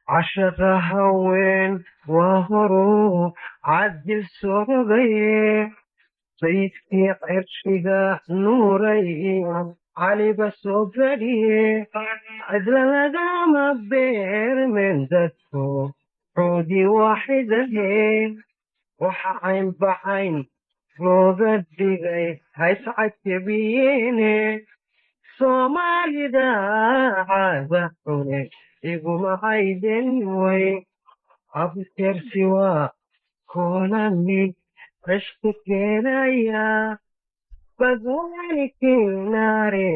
عشقها وين وهرو عدل سوقي صيد في عرشها نوري علي بسوقي عدل لقام بير من ذاتو عودي واحدة وحعين بعين فوق الدقي هيسعد تبيني soomaalida caadaxune iguma hayden way abtirsi waa koolani rashka keenaya badwani keenare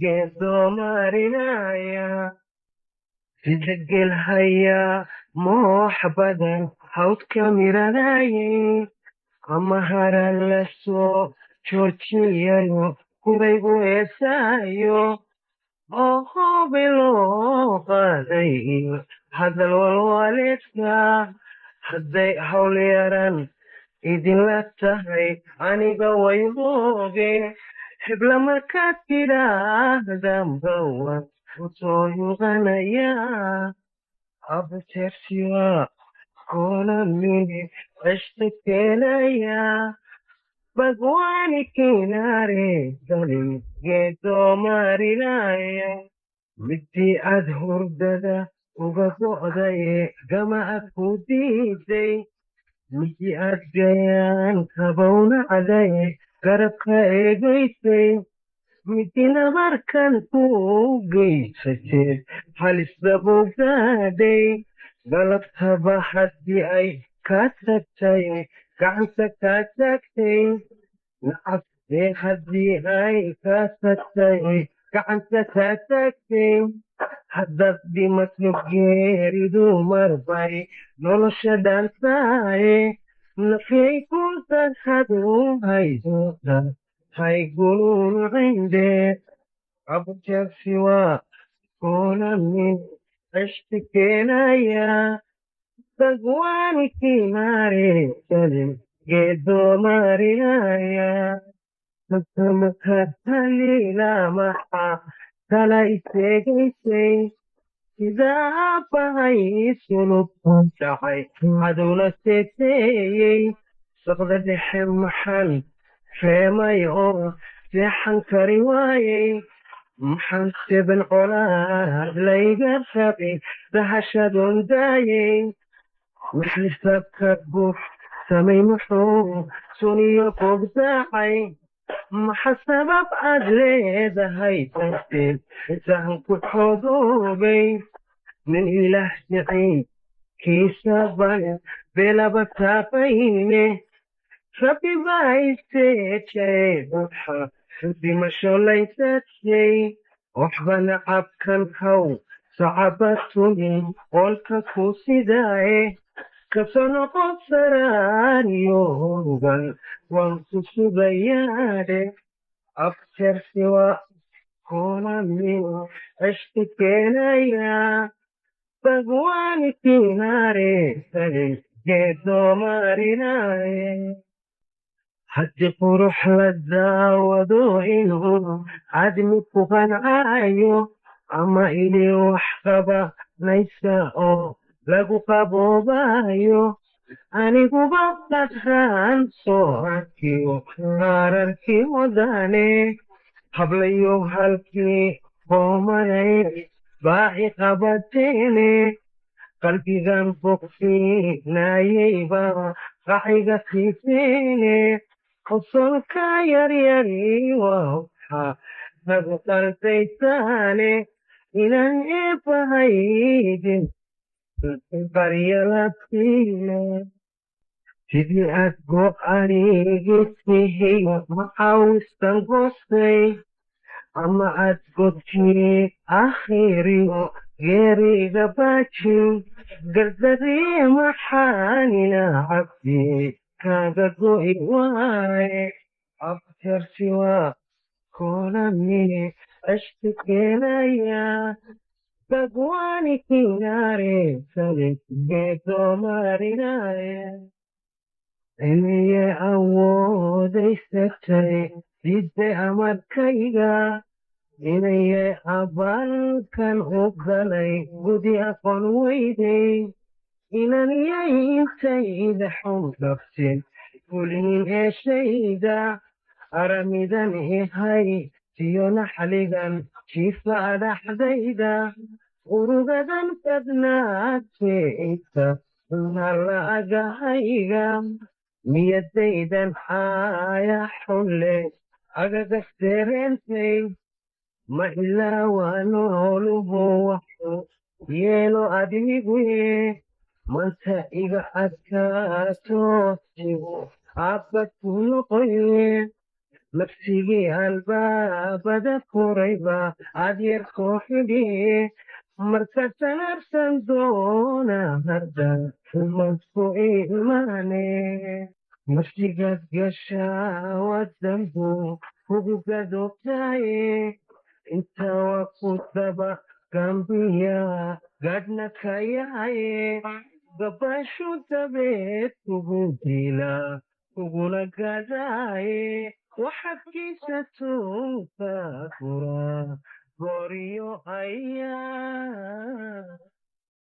geedo marinaya sidagel haya moox badan hawdka miranaye ama haran lasoo joojiyayo kuraygu heesaayo oo biloo qaaday hadal walwaleedka hadday hawl yaran idinla tahay aniga waymooge hebla markaad tidhaahdanba waan usoo yuqanaya abtersiwa kolamini ceshta keenaya bagwani kinare dalim geedo marinaya midii aad hurdada uga go'daye gama ad ku diiday midii aad gayaan kabowna cadaye garabka eegaysay midina markan ku geysateed halista bogaaday galabtaba haddii ay ka tagtay gacanta kaa tagtay nacabtee haddii ay ka tagtay gacanta kaa tagtay haddaad dhimato geeridu marbay nolosha dhaantaaye nafyay ku sarhadu haysoda haygulun cinde abjarsiwa kolamin ceshti keenaya bagwani kinare salim geedo marinaya makamakatalila maxa kala iseegaysay sidaa bahay sulub dhacay cadowna seeteeyey saqda dhexe maxan reemay oo seexan kari waayey maxan seben colaad layga rabay dahashadon daayey maxlisabka guf samay muxuu suniyo bogdaacay maxa sabab aad leedahay darteed intaan ku xodoobay nin ilaah jecay kiisa baya beelaba taaqayne rabbi baa iseejay buxa dhimasho laysadshay waxba nacabkan haw sacabatuni qolka ku sidaaye kasoo noqon saraariyoogan waan ku sugayaadhe abtersiwa kolamin ceshti keenaya bagwani kinare salim geedo marinaye haddii qurux la daawado inuu cadmi ku qancaayo ama ili wax qabanaysa oo lagu qaboobayo aniguba dhaqan soo arkiyo qaararkii wadane hablayo halkii qoomaday baaci qabateene qalbigan bogsiinayeyba qaxiga siiteene qosolka yaryari waa waxa nagu qalbaysaane inan eebahaydin baryalabtiine sidii aad go'anigisihiy maxaawistan goostay ama aad godkii akhiriyo geeriga baajin gardarii maxaanina cabdi kaaga go'i waaye abtersiwa kolamini ceshti keenaya bagwani kinare salim geedo marinaya inay awoodaysatay didde amarkayga إني أبان كان أقلي بدي أكون ويدي إنني سيد حب نفسي قولين إيشيدا أرميدني هاي تيونا حليغان شيفا دحديدا urugadan kadnaad feita nalagahayga miyadaydan xaaya xulle agagagterentay ma ilaawano holubo waxu yeelo adiguye manta iga adkaato sigu abadku noqoye nafsigii albaabada furayba adyar kooxidhiye markasan arsan doona hadda masku imaane nafsigaad gashaa wadanbu kugu gadobtaye inta waa ku daba gambiya gadhna ka yahaye gabashu dabeed kugu dila kuguna gadaaye waxaad kiisatunka fura gooryo ayaa